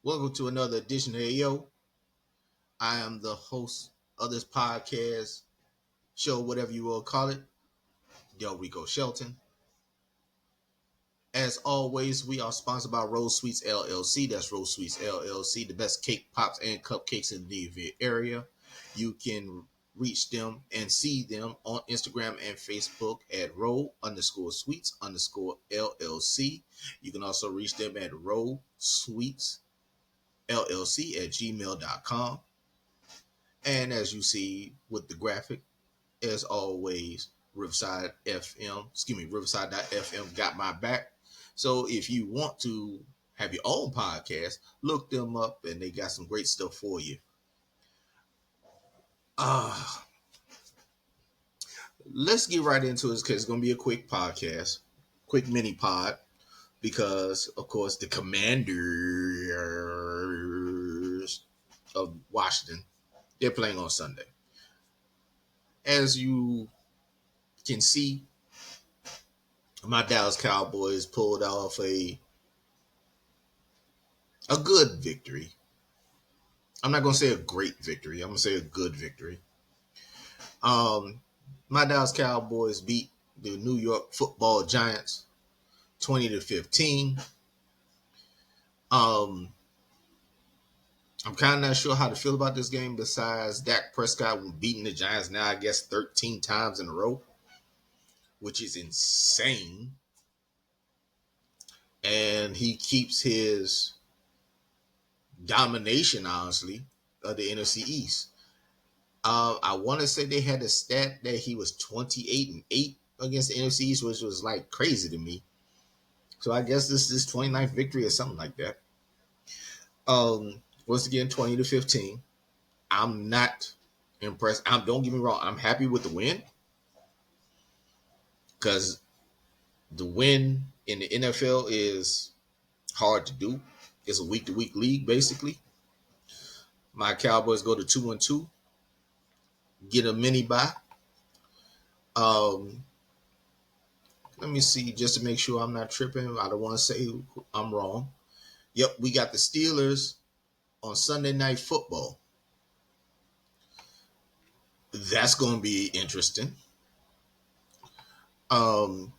Welcome to another edition of AO. I am the host of this podcast show, whatever you will call it, Del Rico Shelton. As always, we are sponsored by Rose Sweets LLC. That's Rose Sweets LLC, the best cake, pops, and cupcakes in the DV area. You can reach them and see them on Instagram and Facebook at row underscore sweets underscore LLC. You can also reach them at row sweets LLC at gmail.com. And as you see with the graphic, as always, Riverside.fm got my back. So if you want to have your own podcast, look them up and they got some great stuff for you. Uh, let's get right into it because it's going to be a quick podcast, quick mini pod, because of course the Commanders of Washington, they're playing on Sunday. As you can see, my Dallas Cowboys pulled off a good victory. I'm not gonna say a great victory. I'm gonna say a good victory. Um, my Dallas Cowboys beat the New York Football Giants 20-15. Um, I'm kind of not sure how to feel about this game. Besides Dak Prescott beating the Giants now, I guess 13 times in a row, which is insane. And he keeps his domination, honestly, of the NFC East. I want to say they had a stat that he was 28-8 against the NFC East, which was like crazy to me. So I guess this is 29th victory or something like that. Once again, 20-15. I'm not impressed. Don't get me wrong. I'm happy with the win because the win in the NFL is hard to do. It's a week-to-week league, basically. My Cowboys go to 2-2, get a mini bye. Um, Let me see just to make sure I'm not tripping. I don't want to say I'm wrong. Yep, we got the Steelers on Sunday Night Football. That's going to be interesting. Um,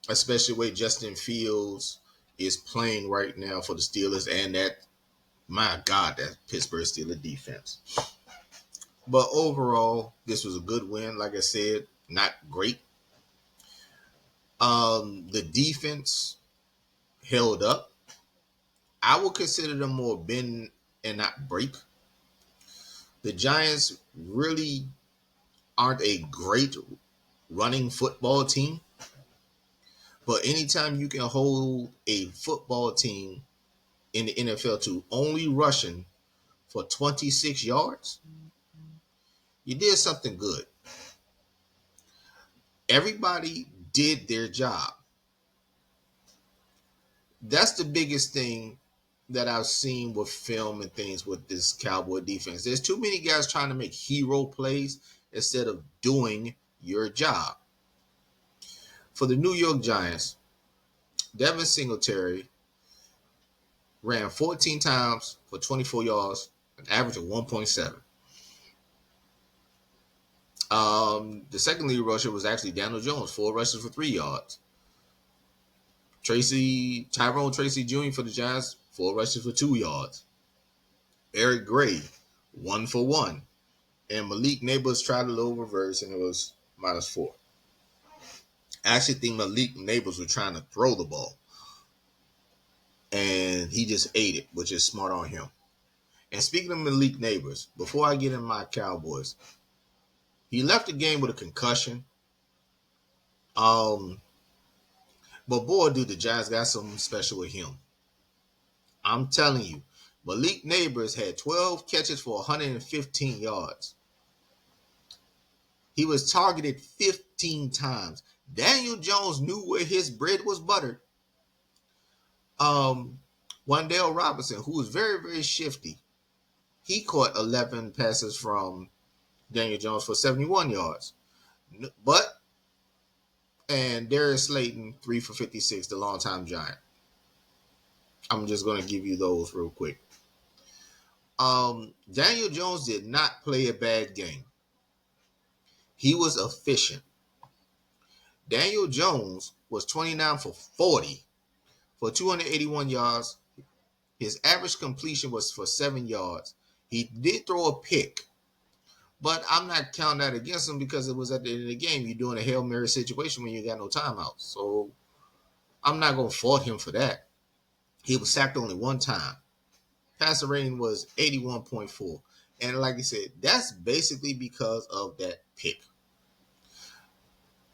Especially the way Justin Fields is playing right now for the Steelers, and that, my God, that Pittsburgh Steelers defense. But overall, this was a good win. Like I said, not great. The defense held up. I would consider them more bend and not break. The Giants really aren't a great running football team, but anytime you can hold a football team in the NFL to only rushing for 26 yards, you did something good. Everybody did their job. That's the biggest thing that I've seen with film and things with this Cowboy defense. There's too many guys trying to make hero plays instead of doing your job. For the New York Giants, Devin Singletary ran 14 times for 24 yards, an average of 1.7. The second lead rusher was actually Daniel Jones, 4 rushes for 3 yards. Tyrone Tracy Jr. for the Giants, 4 rushes for 2 yards. Eric Gray, 1 for 1. And Malik Neighbors tried a little reverse and it was -4. I actually think Malik Neighbors was trying to throw the ball. And he just ate it, which is smart on him. And speaking of Malik Neighbors, before I get in my Cowboys, he left the game with a concussion. But boy, dude, the Giants got something special with him. I'm telling you, Malik Neighbors had 12 catches for 115 yards. He was targeted 15 times. Daniel Jones knew where his bread was buttered. Wandale Robinson, who was very, very shifty, he caught 11 passes from Daniel Jones for 71 yards. And Darius Slayton, 3 for 56, the longtime Giant. I'm just going to give you those real quick. Daniel Jones did not play a bad game. He was efficient. Daniel Jones was 29 for 40 for 281 yards. His average completion was for 7 yards. He did throw a pick, but I'm not counting that against him because it was at the end of the game. You're doing a Hail Mary situation when you got no timeouts. So I'm not going to fault him for that. He was sacked only one time. Passer rating was 81.4. And like I said, that's basically because of that pick.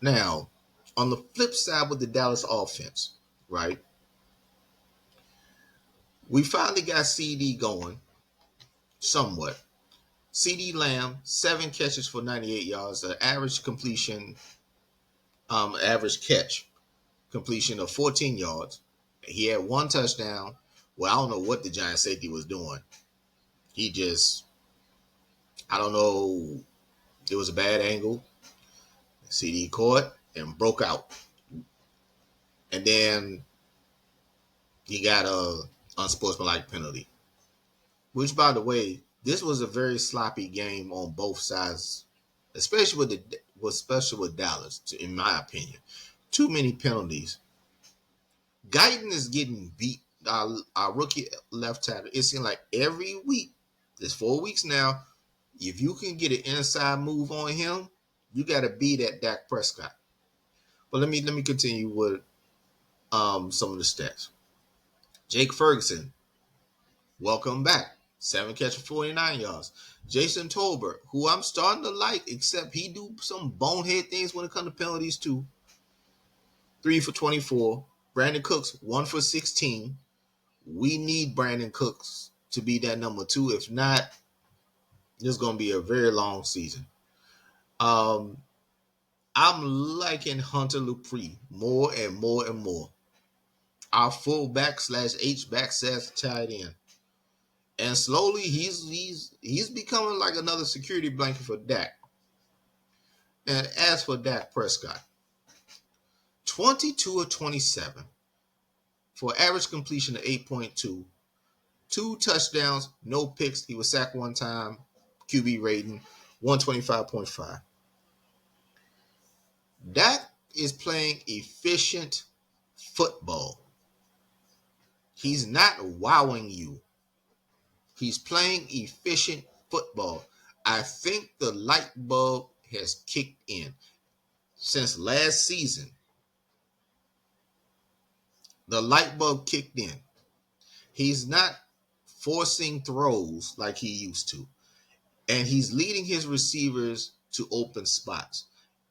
Now, on the flip side with the Dallas offense, right? We finally got CD going somewhat. CD Lamb, 7 catches for 98 yards, an average completion, average catch completion of 14 yards. He had 1 touchdown. Well, I don't know what the Giant safety was doing. He just, I don't know. It was a bad angle. CD caught and broke out. And then he got a unsportsmanlike penalty. Which, by the way, this was a very sloppy game on both sides, especially with Dallas, in my opinion. Too many penalties. Guyton is getting beat. Our rookie left tackle. It seems like every week, there's 4 weeks now. If you can get an inside move on him, you got to beat that Dak Prescott. But let me continue with some of the stats. Jake Ferguson, welcome back. 7 catches, 49 yards. Jason Tolbert, who I'm starting to like, except he do some bonehead things when it comes to penalties too. 3 for 24. Brandon Cooks, 1 for 16. We need Brandon Cooks to be that number 2. If not, this is going to be a very long season. I'm liking Hunter Lupree more and more and more. Our fullback slash H-back slash tight end. And slowly he's becoming like another security blanket for Dak. And as for Dak Prescott, 22 of 27 for average completion of 8.2, 2 touchdowns, no picks. He was sacked 1 time, QB rating 125.5. Dak is playing efficient football. He's not wowing you. He's playing efficient football. I think the light bulb has kicked in. Since last season, the light bulb kicked in. He's not forcing throws like he used to. And he's leading his receivers to open spots.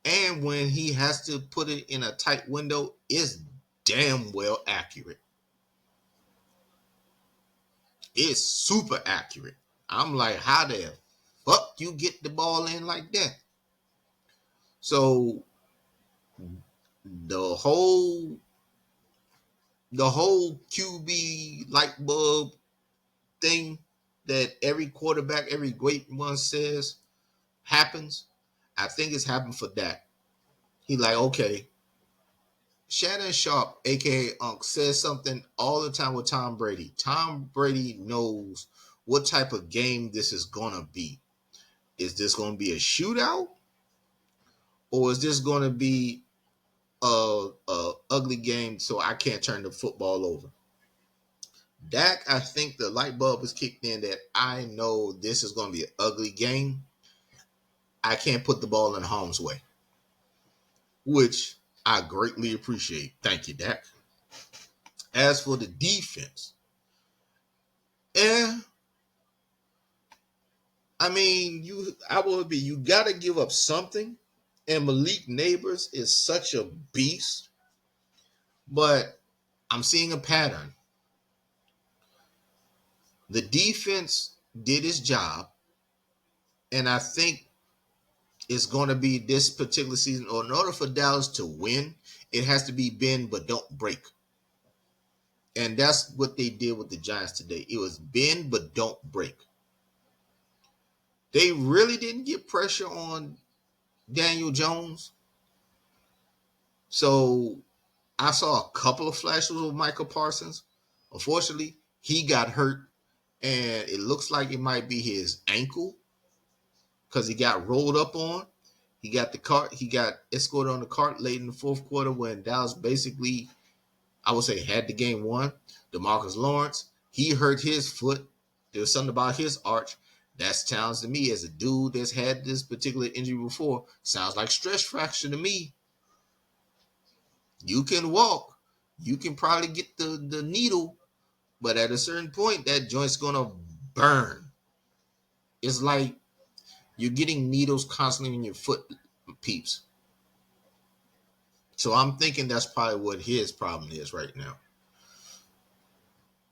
And when he has to put it in a tight window, it's damn well accurate. It's super accurate. I'm like, how the fuck you get the ball in like that? So the whole QB light bulb thing that every quarterback, every great one says happens, I think it's happened for Dak. He like, okay, Shannon Sharp, aka Unc, says something all the time with Tom Brady. Tom Brady knows what type of game this is gonna be. Is this gonna be a shootout, or is this gonna be a ugly game so I can't turn the football over? Dak, I think the light bulb is kicked in that I know this is gonna be an ugly game. I can't put the ball in harm's way, which I greatly appreciate. Thank you, Dak. As for the defense, eh, I mean, you gotta give up something. And Malik Neighbors is such a beast, but I'm seeing a pattern. The defense did its job, and I think it's going to be this particular season, or in order for Dallas to win, it has to be bend but don't break. And that's what they did with the Giants today. It was bend but don't break. They really didn't get pressure on Daniel Jones. So I saw a couple of flashes with Michael Parsons, Unfortunately, he got hurt, and it looks like it might be his ankle because he got rolled up on. He got the cart. He got escorted on the cart late in the fourth quarter when Dallas basically, I would say, had the game won. DeMarcus Lawrence, he hurt his foot. There was something about his arch. That sounds to me as a dude that's had this particular injury before. Sounds like stress fracture to me. You can walk. You can probably get the needle, but at a certain point, that joint's gonna burn. It's like you're getting needles constantly in your foot, peeps. So I'm thinking that's probably what his problem is right now.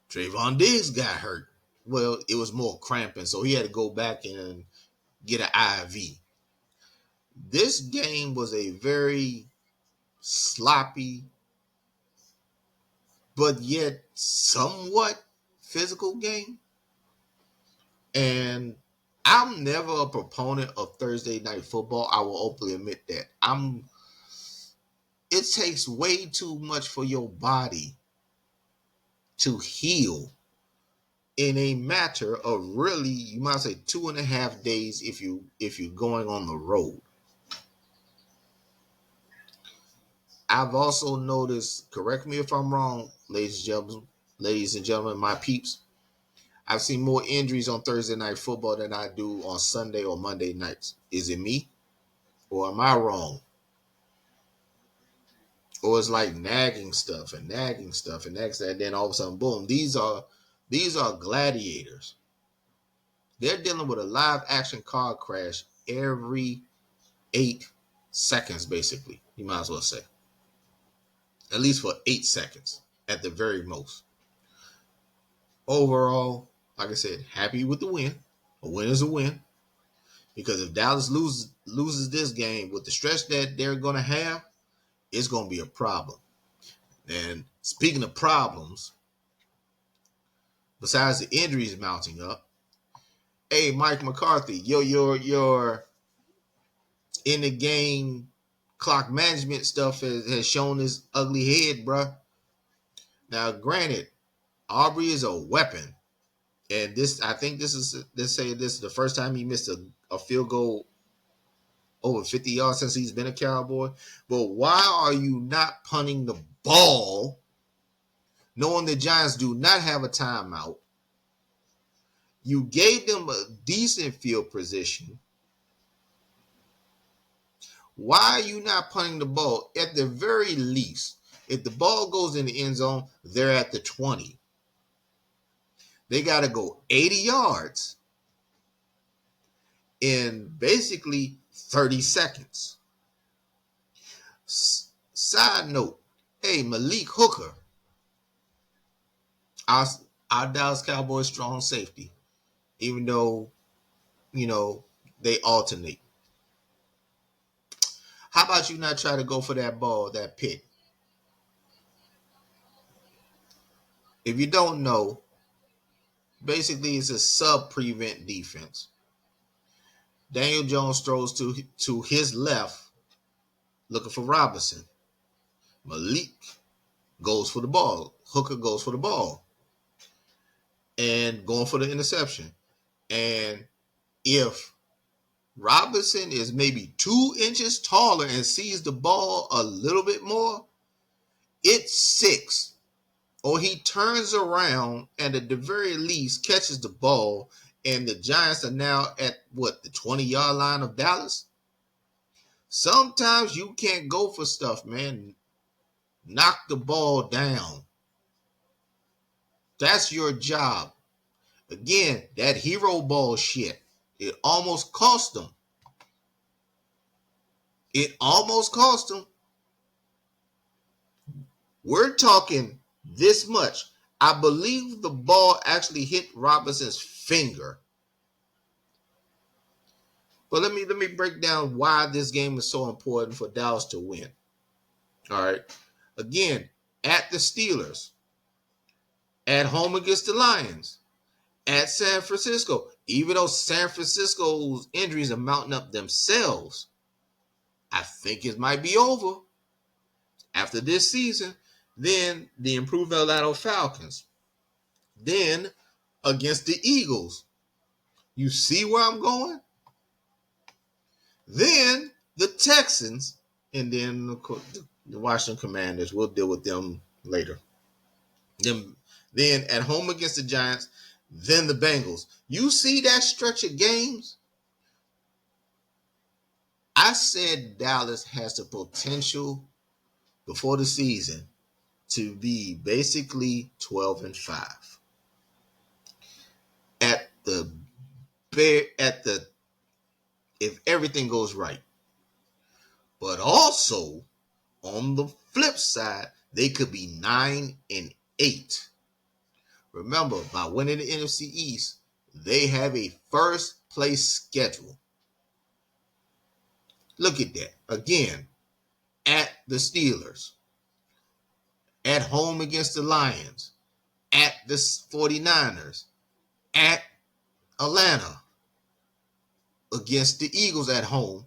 Trayvon Diggs got hurt. Well, it was more cramping, so he had to go back and get an IV. This game was a very sloppy, but yet somewhat physical game. And I'm never a proponent of Thursday night football. I will openly admit that. It takes way too much for your body to heal in a matter of really, you might say 2.5 days if you're going on the road. I've also noticed, correct me if I'm wrong, ladies and gentlemen, my peeps. I've seen more injuries on Thursday night football than I do on Sunday or Monday nights. Is it me? Or am I wrong? Or it's like nagging stuff and nagging stuff and next and then all of a sudden, boom, these are gladiators. They're dealing with a live action car crash every 8 seconds, basically. You might as well say. At least for 8 seconds at the very most. Overall, like I said, happy with the win. A win is a win. Because if Dallas loses this game with the stretch that they're going to have, it's going to be a problem. And speaking of problems, besides the injuries mounting up, hey, Mike McCarthy, your in the game clock management stuff has shown his ugly head, bruh. Now, granted, Aubrey is a weapon. And I think this is the first time he missed a field goal over 50 yards since he's been a Cowboy. But why are you not punting the ball, knowing the Giants do not have a timeout? You gave them a decent field position. Why are you not punting the ball? At the very least, if the ball goes in the end zone, they're at the 20. They got to go 80 yards in basically 30 seconds. Side note, hey, Malik Hooker, our, our Dallas Cowboys strong safety, even though, they alternate. How about you not try to go for that ball, that pick? If you don't know, basically it's a sub-prevent defense. Daniel Jones throws to his left, looking for Robinson. Malik goes for the ball. Hooker goes for the ball. And going for the interception. And if Robinson is maybe 2 inches taller and sees the ball a little bit more, it's 6. Or he turns around and at the very least catches the ball, and the Giants are now at the 20-yard line of Dallas? Sometimes you can't go for stuff, man. Knock the ball down. That's your job. Again, that hero ball shit, it almost cost them. It almost cost them. We're talking this much. I believe the ball actually hit Robinson's finger. But let me break down why this game is so important for Dallas to win. All right. Again, at the Steelers, at home against the Lions, at San Francisco. Even though San Francisco's injuries are mounting up themselves, I think it might be over after this season. Then the improved Atlanta Falcons. Then against the Eagles. You see where I'm going? Then the Texans, and then of course, the Washington Commanders. We'll deal with them later. Then at home against the Giants, then the Bengals. You see that stretch of games? I said Dallas has the potential before the season to be basically 12-5. At the at the if everything goes right. But also on the flip side, they could be 9-8. Remember, by winning the NFC East, they have a first place schedule. Look at that. Again, at the Steelers, at home against the Lions, at the 49ers, at Atlanta, against the Eagles at home,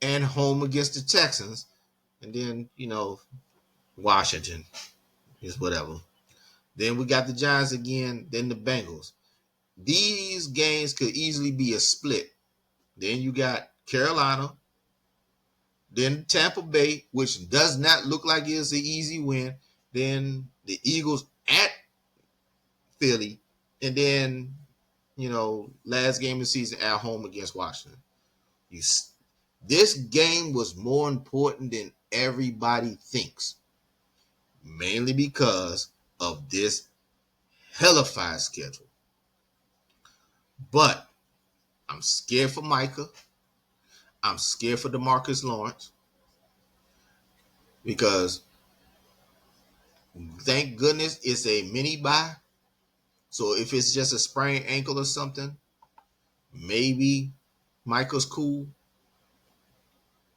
and home against the Texans, and then, Washington is whatever. Then we got the Giants again, then the Bengals. These games could easily be a split. Then you got Carolina, then Tampa Bay, which does not look like it's an easy win. Then the Eagles at Philly, and then last game of the season at home against Washington. You, this game was more important than everybody thinks, mainly because of this hellified schedule. But I'm scared for Micah. I'm scared for DeMarcus Lawrence because thank goodness it's a mini bye. So if it's just a sprained ankle or something, maybe Micah's cool.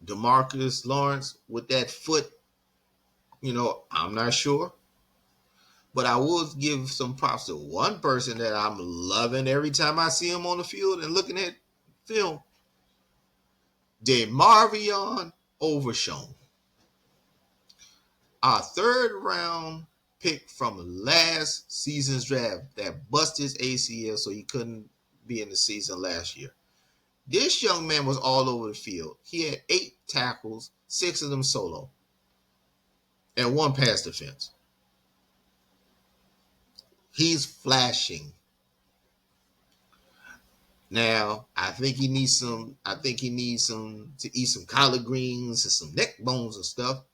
DeMarcus Lawrence with that foot, I'm not sure. But I will give some props to one person that I'm loving every time I see him on the field and looking at film. DeMarvion Overshown. Our third round pick from last season's draft that busted his ACL so he couldn't be in the season last year. This young man was all over the field. He had 8 tackles, 6 of them solo, and 1 pass defense. He's flashing. Now, I think he needs some to eat some collard greens and some neck bones and stuff.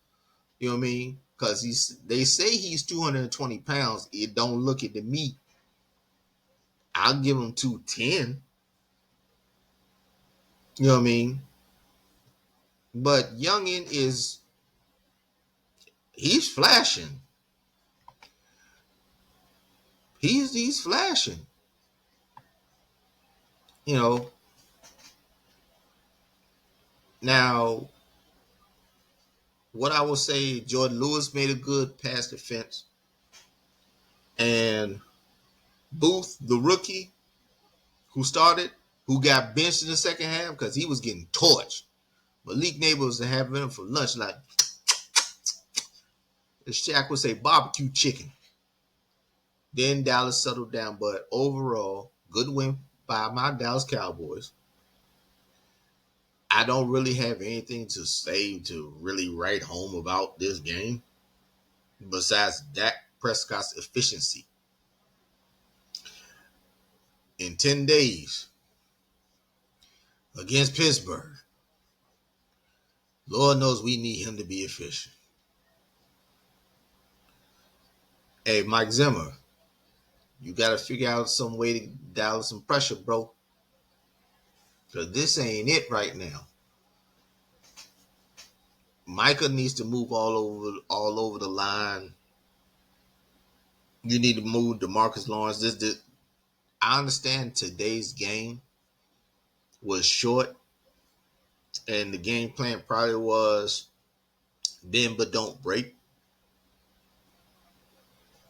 You know what I mean? Because they say he's 220 pounds. It don't look it to me. I'll give him 210. You know what I mean? But Youngin he's flashing. He's flashing. Now, what I will say, Jordan Lewis made a good pass defense. And Booth, the rookie who started, who got benched in the second half because he was getting torched. Malik Neighbors was having him for lunch like, as Shaq would say, barbecue chicken. Then Dallas settled down, but overall, good win by my Dallas Cowboys. I don't really have anything to say to really write home about this game besides Dak Prescott's efficiency. In 10 days against Pittsburgh, Lord knows we need him to be efficient. Hey, Mike Zimmer, you got to figure out some way to dial some pressure, bro. Because this ain't it right now. Micah needs to move all over the line. You need to move DeMarcus Lawrence. I understand today's game was short, and the game plan probably was bend but don't break.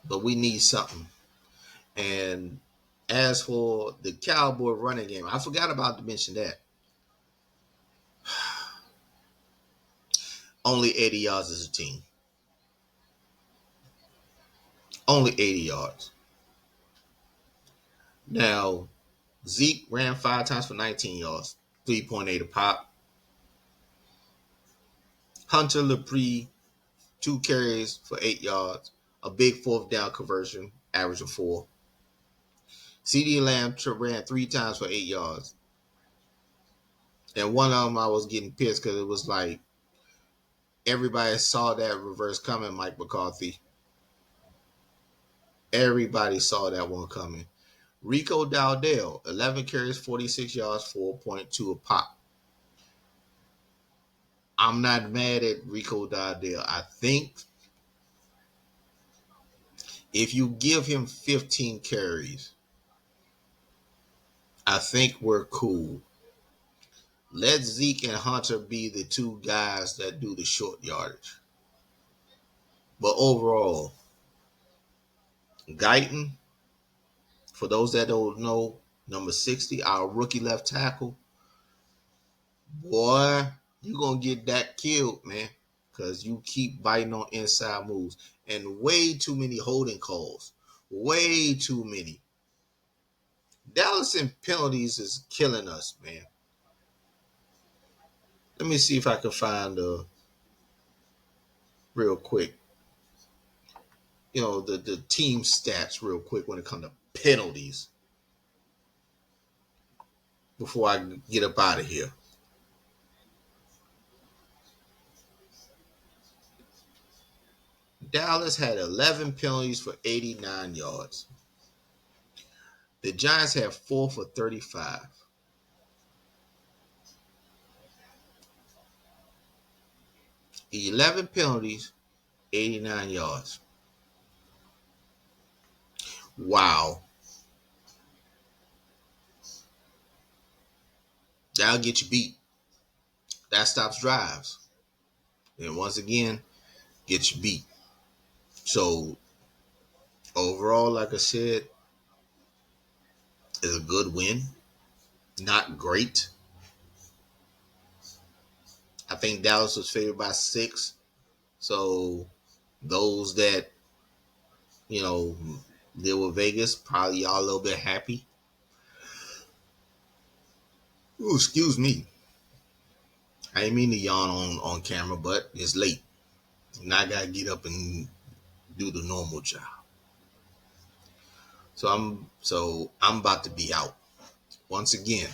But we need something. And as for the Cowboy running game, I forgot about to mention that. Only 80 yards as a team. Only 80 yards. Now, Zeke ran 5 times for 19 yards, 3.8 a pop. Hunter Lepre, 2 carries for 8 yards, a big fourth down conversion, average of 4. CD Lamb ran 3 times for 8 yards. And one of them I was getting pissed because it was like everybody saw that reverse coming, Mike McCarthy. Everybody saw that one coming. Rico Dowdell, 11 carries, 46 yards, 4.2 a pop. I'm not mad at Rico Dowdell. I think if you give him 15 carries, I think we're cool. Let Zeke and Hunter be the two guys that do the short yardage. But overall, Guyton, for those that don't know, number 60, our rookie left tackle, boy, you going to get that killed, man, because you keep biting on inside moves. And way too many holding calls. Way too many. Dallas in penalties is killing us, man. Let me see if I can find real quick, the team stats real quick when it comes to penalties before I get up out of here. Dallas had 11 penalties for 89 yards. The Giants had 4 for 35. 11 penalties, 89 yards. Wow. That'll get you beat. That stops drives. And once again, gets you beat. So overall, like I said, is a good win. Not great. I think Dallas was favored by 6. So those that, deal with Vegas, probably y'all a little bit happy. Ooh, excuse me. I didn't mean to yawn on camera, but it's late. And I gotta get up and do the normal job. So I'm about to be out. Once again,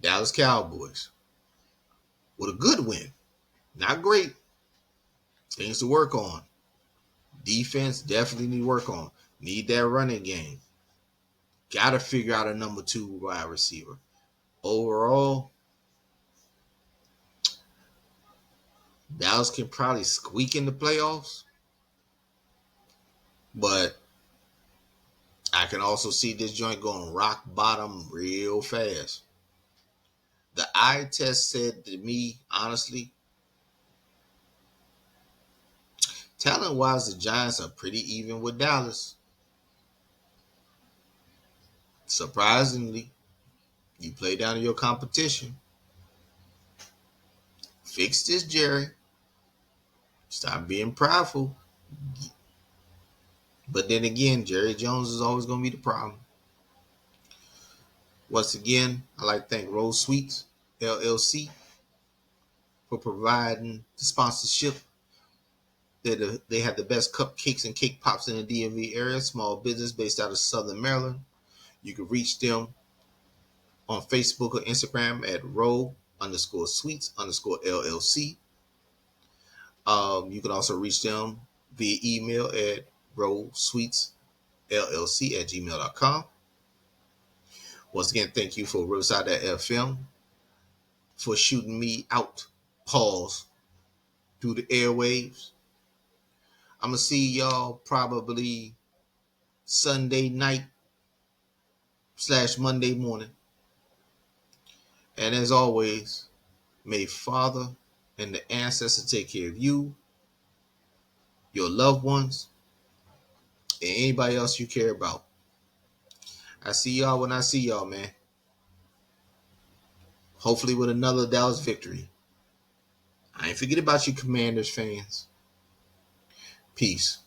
Dallas Cowboys with a good win. Not great. Things to work on. Defense definitely need work on. Need that running game. Gotta figure out a number 2 wide receiver. Overall, Dallas can probably squeak in the playoffs. But I can also see this joint going rock bottom real fast. The eye test said to me, honestly, talent-wise, the Giants are pretty even with Dallas. Surprisingly, you play down to your competition. Fix this, Jerry. Stop being prideful. But then again, Jerry Jones is always going to be the problem. Once again, I'd like to thank Rose Sweets, LLC, for providing the sponsorship. They have the best cupcakes and cake pops in the DMV area, small business based out of Southern Maryland. You can reach them on Facebook or Instagram at row_sweets_LLC. You can also reach them via email at rowsweetsllc@gmail.com. Once again, thank you for Riverside FM for shooting me out, pause, through the airwaves. I'm going to see y'all probably Sunday night/Monday morning. And as always, may Father and the ancestors take care of you, your loved ones, and anybody else you care about. I see y'all when I see y'all, man. Hopefully with another Dallas victory. I ain't forget about you Commanders fans. Peace.